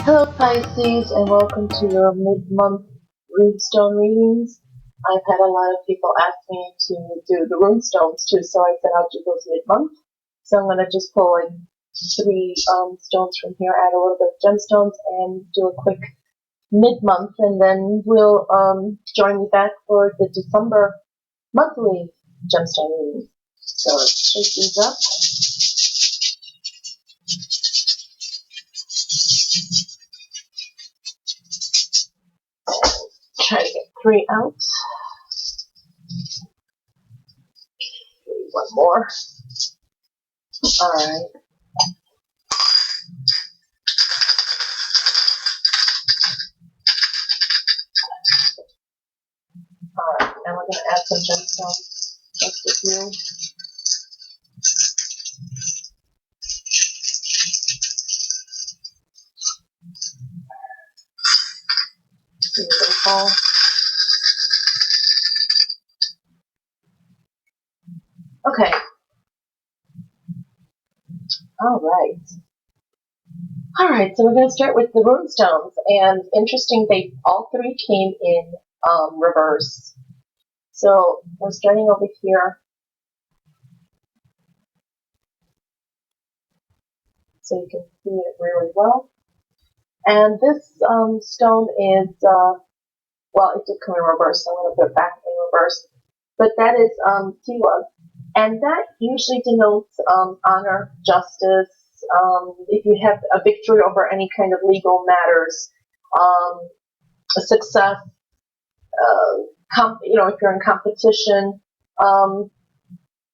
Hello Pisces, and welcome to your mid-month runestone readings. I've had a lot of people ask me to do the runestones too, so I said I'll do those mid-month. So I'm going to just pull like three stones from here, add a little bit of gemstones, and do a quick mid-month, and then we'll join me back for the December monthly gemstone readings. So let's shake these up. Try to get 3 out. One more. Alright. Alright, now we're going to add some gemstones. Just a few. Beautiful. Okay. Alright. Alright, so we're going to start with the runestones. And interesting, they all three came in reverse. So we're starting over here. So you can see it really well. And this stone is, well, it did come in reverse, so I'm going to put it back in reverse. But that is Tiwa. And that usually denotes honor, justice, if you have a victory over any kind of legal matters, a success, if you're in competition,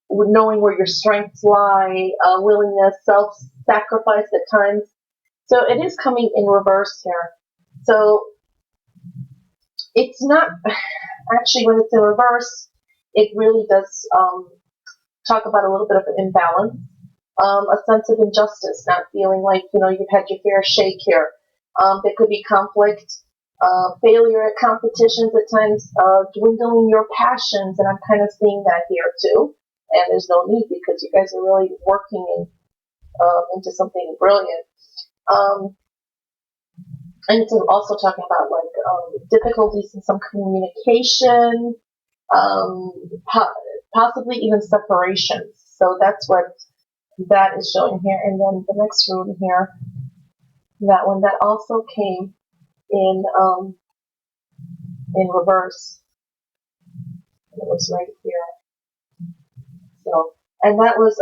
knowing where your strengths lie, willingness, self-sacrifice at times. So it is coming in reverse here. So it's not, actually when it's in reverse, it really does talk about a little bit of an imbalance, a sense of injustice, not feeling like, you've had your fair shake here. There could be conflict, failure at competitions at times, dwindling your passions, and I'm kind of seeing that here too. And there's no need because you guys are really working into something brilliant. And it's also talking about like difficulties in some communication, possibly even separations. So that's what that is showing here. And then the next rune here, that one that also came in reverse. It was right here. So, and that was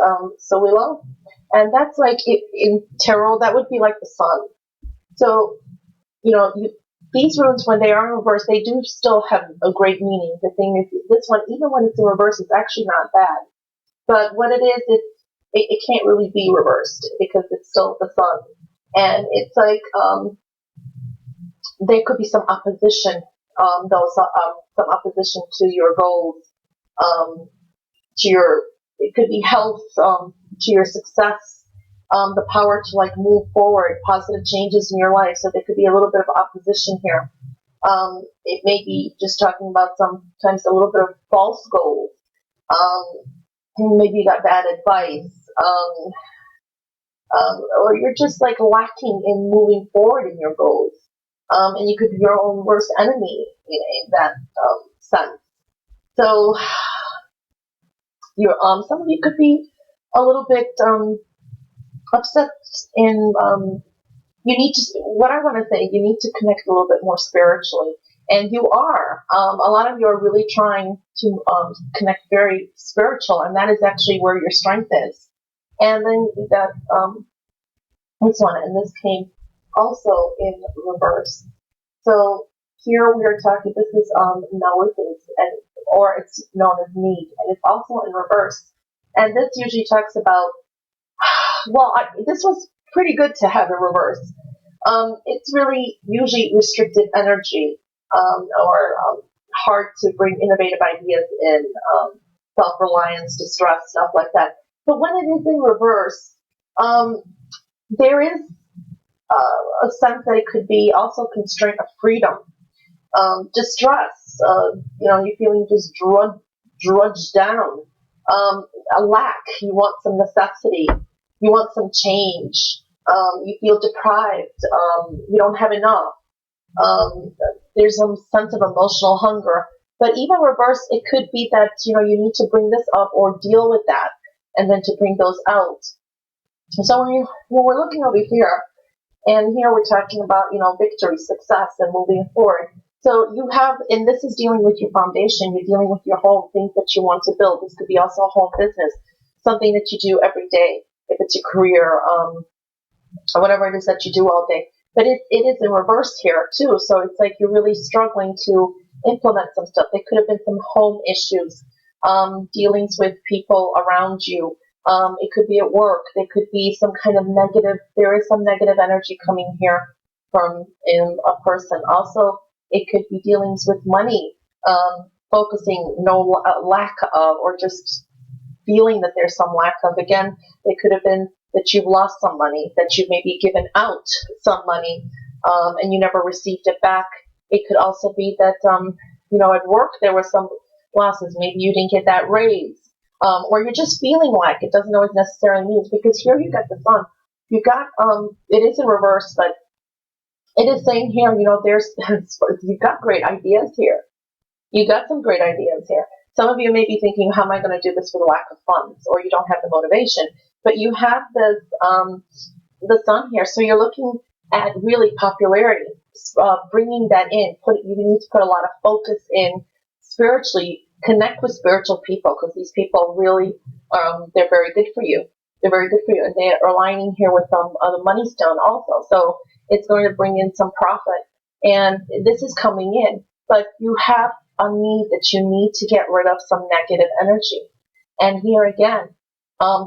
Sowilo, and that's like in tarot that would be like the sun. So these runes, when they are in reverse, they do still have a great meaning. The thing is, this one, even when it's in reverse, it's actually not bad. But what it is, it can't really be reversed because it's still the sun. And it's like there could be some opposition, some opposition to your goals, it could be health, to your success, the power to like move forward, positive changes in your life. So there could be a little bit of opposition here. It may be just talking about sometimes a little bit of false goals. Maybe you got bad advice, or you're just like lacking in moving forward in your goals. And you could be your own worst enemy in that sense. So some of you could be a little bit upset, and what I want to say, you need to connect a little bit more spiritually. And you are. A lot of you are really trying to connect very spiritual, and that is actually where your strength is. And then you got this one, and this came also in reverse. So here we are talking, this is NOV, or it's known as need, and it's also in reverse. And this usually talks about, well, this was pretty good to have in reverse. It's really usually restricted energy, or hard to bring innovative ideas in, self-reliance, distress, stuff like that. But when it is in reverse, there is a sense that it could be also constraint of freedom, distress, you're feeling just drudged down, a lack, you want some necessity, you want some change, You feel deprived. You don't have enough. There's some sense of emotional hunger. But even reverse, it could be that, you need to bring this up or deal with that, and then to bring those out. So when we're looking over here, and here we're talking about, victory, success, and moving forward. So you have, and this is dealing with your foundation, you're dealing with your home, things that you want to build. This could be also a home business, something that you do every day, if it's a career, or whatever it is that you do all day. But it is in reverse here too. So it's like you're really struggling to implement some stuff. There could have been some home issues, dealings with people around you. It could be at work. There could be some kind of negative. There is some negative energy coming here from a person. Also, it could be dealings with money, focusing lack of, or just feeling that there's some lack of. Again, it could have been that you've lost some money, that you've maybe given out some money, and you never received it back. It could also be that, at work there were some losses. Maybe you didn't get that raise, or you're just feeling like it doesn't always necessarily mean, because here you got the sun. You got, it is in reverse, but it is saying here, you've got great ideas here. You got some great ideas here. Some of you may be thinking, how am I going to do this for the lack of funds? Or you don't have the motivation. But you have this, the sun here. So you're looking at really popularity, bringing that in. You need to put a lot of focus in spiritually. Connect with spiritual people, because these people really, they're very good for you. They're very good for you. And they are aligning here with the money stone also. So it's going to bring in some profit. And this is coming in. But you have a need that you need to get rid of some negative energy. And here again,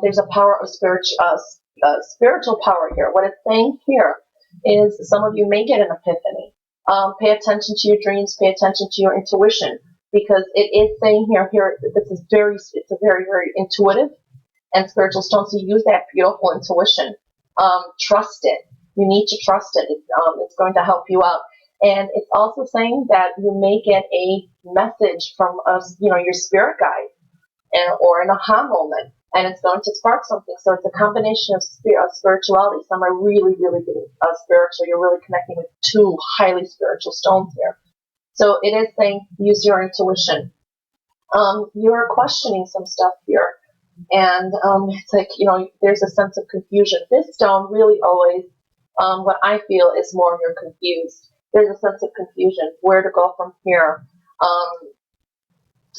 there's a power of spiritual power here. What it's saying here is some of you may get an epiphany. Pay attention to your dreams. Pay attention to your intuition, because it is saying here it's a very, very intuitive and spiritual stone. So use that beautiful intuition. Trust it. You need to trust it. It's going to help you out. And it's also saying that you may get a message from your spirit guide, or an aha moment, and it's going to spark something. So it's a combination of spirituality. Some are really, really spiritual. You're really connecting with two highly spiritual stones here. So it is saying use your intuition. You're questioning some stuff here, and it's like, there's a sense of confusion. This stone really always, what I feel is more you're confused. There's a sense of confusion, where to go from here.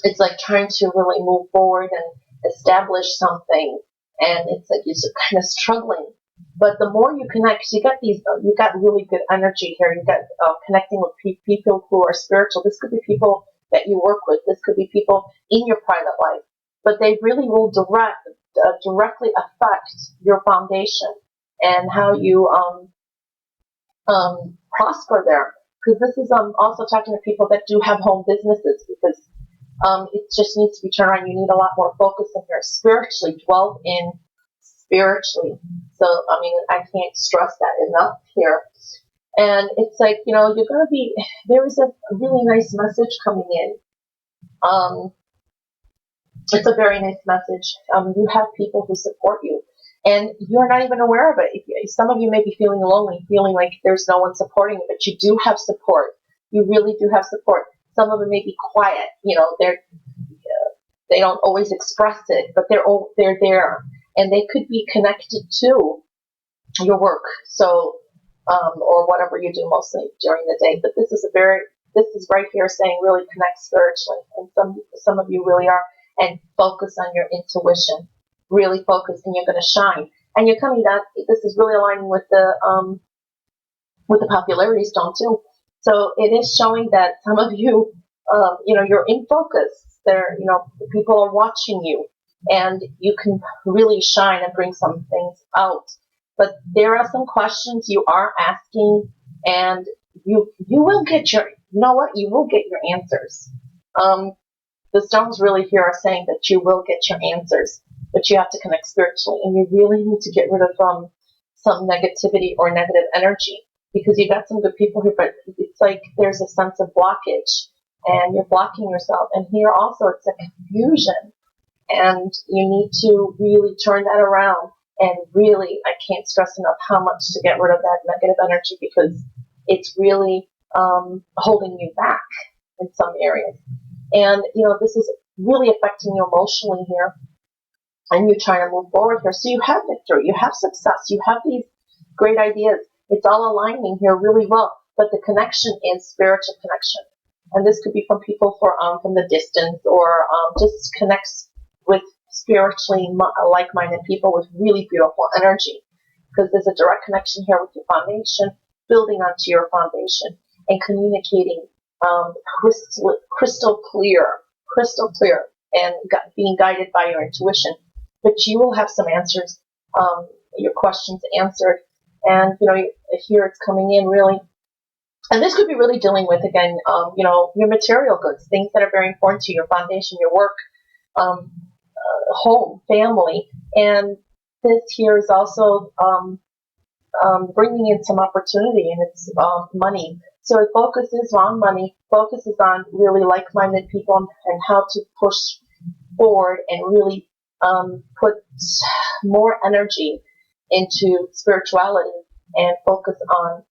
It's like trying to really move forward and establish something, and it's like you're just kind of struggling. But the more you connect, you got really good energy here. You got connecting with people who are spiritual. This could be people that you work with. This could be people in your private life, but they really will directly affect your foundation and how you prosper there. Because this is also talking to people that do have home businesses, because it just needs to be turned around. You need a lot more focus in here. Spiritually, dwell in spiritually. So, I can't stress that enough here. And it's like, you're going to be, there is a really nice message coming in. It's a very nice message. You have people who support you, and you're not even aware of it. Some of you may be feeling lonely, feeling like there's no one supporting you, but you do have support. You really do have support. Some of them may be quiet. They don't always express it, but they're there, and they could be connected to your work. So, or whatever you do mostly during the day. But this is right here saying really connect spiritually, and some of you really are, and focus on your intuition. Really focus, and you're going to shine. And you're coming down. This is really aligning with the popularity stone too. So it is showing that some of you, you're in focus. People are watching you, and you can really shine and bring some things out. But there are some questions you are asking, and you will get you will get your answers. The stones really here are saying that you will get your answers, but you have to connect spiritually, and you really need to get rid of some negativity or negative energy, because you got some good people here, but it's like there's a sense of blockage, and you're blocking yourself. And here also it's a confusion, and you need to really turn that around And really, I can't stress enough how much to get rid of that negative energy, because it's really holding you back in some areas. And, this is really affecting you emotionally here, and you're trying to move forward here. So you have victory, you have success, you have these great ideas. It's all aligning here really well, but the connection is spiritual connection. And this could be from people from the distance, or just connects with spiritually like-minded people with really beautiful energy, because there's a direct connection here with your foundation, building onto your foundation, and communicating crystal clear, and being guided by your intuition. But you will have some answers, your questions answered, and here it's coming in really. And this could be really dealing with, again, your material goods, things that are very important to you, your foundation, your work, home, family. And this here is also bringing in some opportunity, and it's money. So it focuses on money, focuses on really like-minded people, and how to push forward and really put more energy into spirituality, and focus on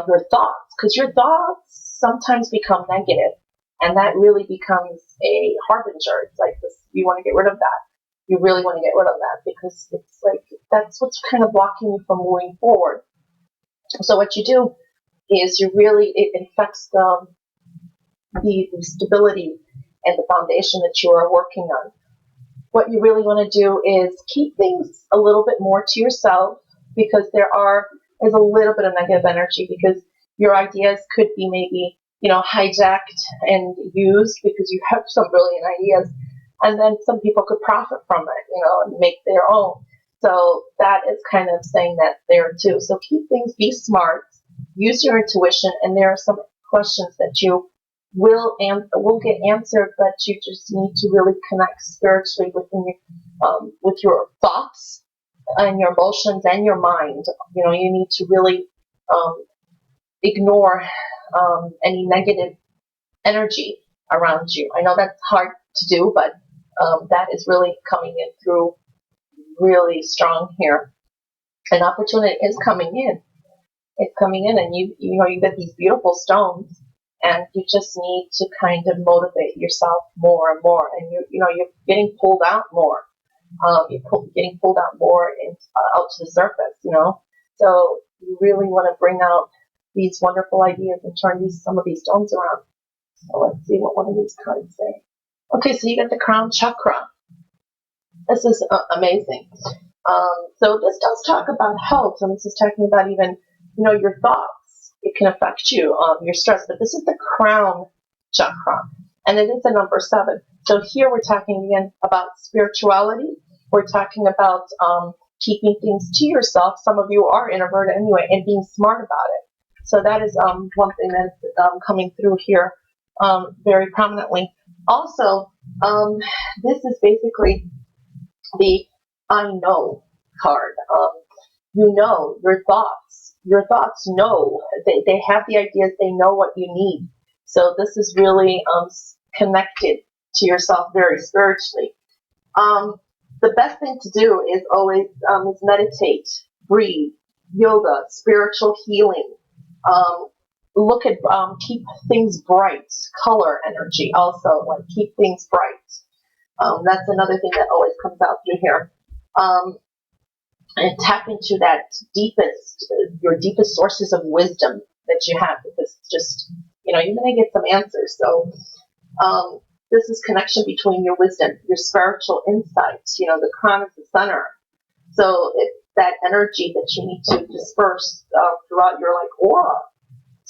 your thoughts, because your thoughts sometimes become negative, and that really becomes a harbinger. It's like this, you want to get rid of that. You really want to get rid of that, because it's like that's what's kind of blocking you from moving forward. So what you do is it affects the stability and the foundation that you are working on. What you really want to do is keep things a little bit more to yourself, because there's a little bit of negative energy, because your ideas could be maybe, hijacked and used, because you have some brilliant ideas, and then some people could profit from it, and make their own. So that is kind of saying that there too. So keep things, be smart, use your intuition, and there are some questions that you will get answered, but you just need to really connect spiritually with your thoughts and your emotions and your mind. You need to really ignore any negative energy around you. I know that's hard to do, but that is really coming in through really strong here. An opportunity is coming in. It's coming in, and you get these beautiful stones, and you just need to kind of motivate yourself more and more, and you're getting pulled out more. Getting pulled out more out to the surface, So you really want to bring out these wonderful ideas and turn some of these stones around. So let's see what one of these cards say. Okay, so you got the crown chakra. This is amazing. So this does talk about health, and this is talking about even, your thoughts. It can affect you, your stress, but this is the crown chakra, and it is the number 7. So here we're talking again about spirituality. We're talking about keeping things to yourself. Some of you are introverted anyway, and being smart about it. So that is one thing that's coming through here very prominently. Also, this is basically the I know card. Your thoughts. Your thoughts know. They have the ideas. They know what you need. So this is really connected to yourself very spiritually. The best thing to do is always is meditate, breathe, yoga, spiritual healing. Look at keep things bright, color energy. Also, like keep things bright. That's another thing that always comes out through here. And tap into that your deepest sources of wisdom that you have, because just, you're going to get some answers. So this is connection between your wisdom, your spiritual insights. The crown is the center. So it's that energy that you need to disperse throughout your aura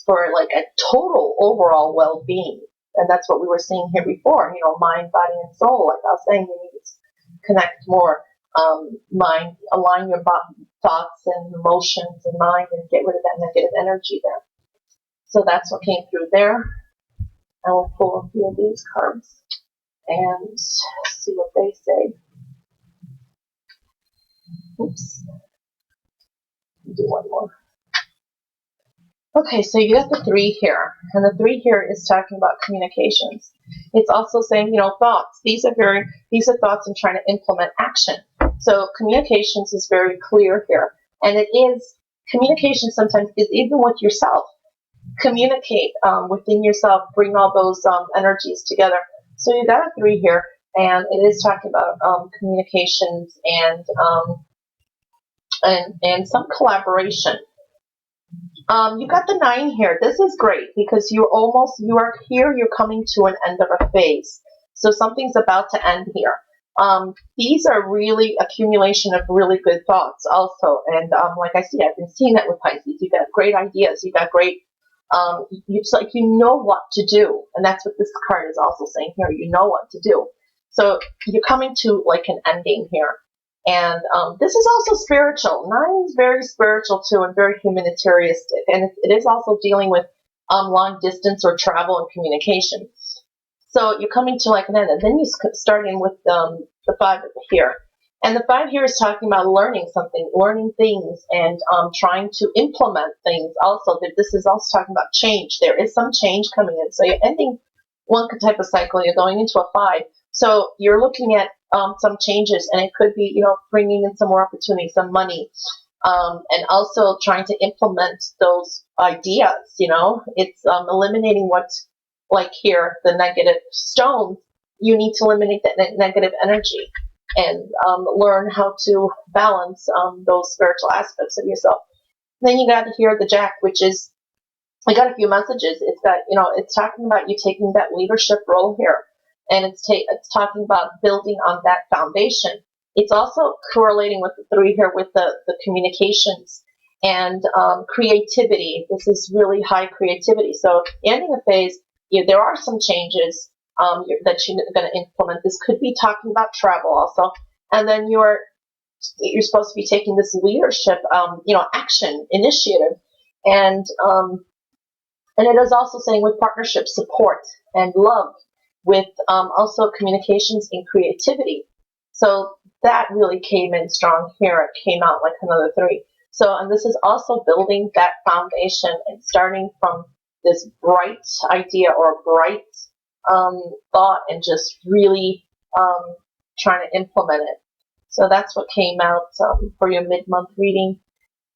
for a total overall well-being. And that's what we were seeing here before, mind, body, and soul. Like I was saying, you need to connect more. Mind, align your thoughts and emotions and mind, and get rid of that negative energy there. So that's what came through there. I will pull a few of these cards and see what they say. Oops. Do one more. Okay, so you got the 3 here, and the 3 here is talking about communications. It's also saying, thoughts. These are thoughts and trying to implement action. So communications is very clear here, and it is communication sometimes is even with yourself. Communicate within yourself, bring all those energies together. So you got a 3 here, and it is talking about communications and some collaboration. You got the 9 here. This is great because you are here, you're coming to an end of a phase. So something's about to end here. These are really accumulation of really good thoughts also. And like I see, I've been seeing that with Pisces. You got great ideas. You got great, it's like you know what to do. And that's what this card is also saying here. You know what to do. So you're coming to like an ending here. And this is also spiritual. 9 is very spiritual too and very humanitarianistic. And it is also dealing with long distance or travel and communication. So you're coming to like an end. And then you start in with the 5 over here. And the 5 here is talking about learning something, learning things, and trying to implement things also. This is also talking about change. There is some change coming in. So you're ending one type of cycle. You're going into a 5. So you're looking at some changes, and it could be, bringing in some more opportunity, some money, and also trying to implement those ideas. It's eliminating what's like here, the negative stones. You need to eliminate that negative energy and learn how to balance those spiritual aspects of yourself. Then you got here the Jack, which is, I got a few messages. It's that, it's talking about you taking that leadership role here. And it's talking about building on that foundation. It's also correlating with the 3 here with the communications and creativity. This is really high creativity. So ending a phase, there are some changes that you're going to implement. This could be talking about travel also. And then you're supposed to be taking this leadership, action, initiative. And it is also saying with partnership, support, and love, with also communications and creativity. So that really came in strong here. It came out like another 3. So, and this is also building that foundation and starting from this bright idea or bright thought and just really trying to implement it. So that's what came out for your mid-month reading.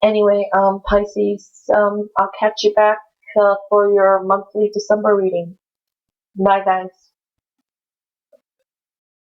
Anyway, Pisces, I'll catch you back for your monthly December reading. Bye, guys.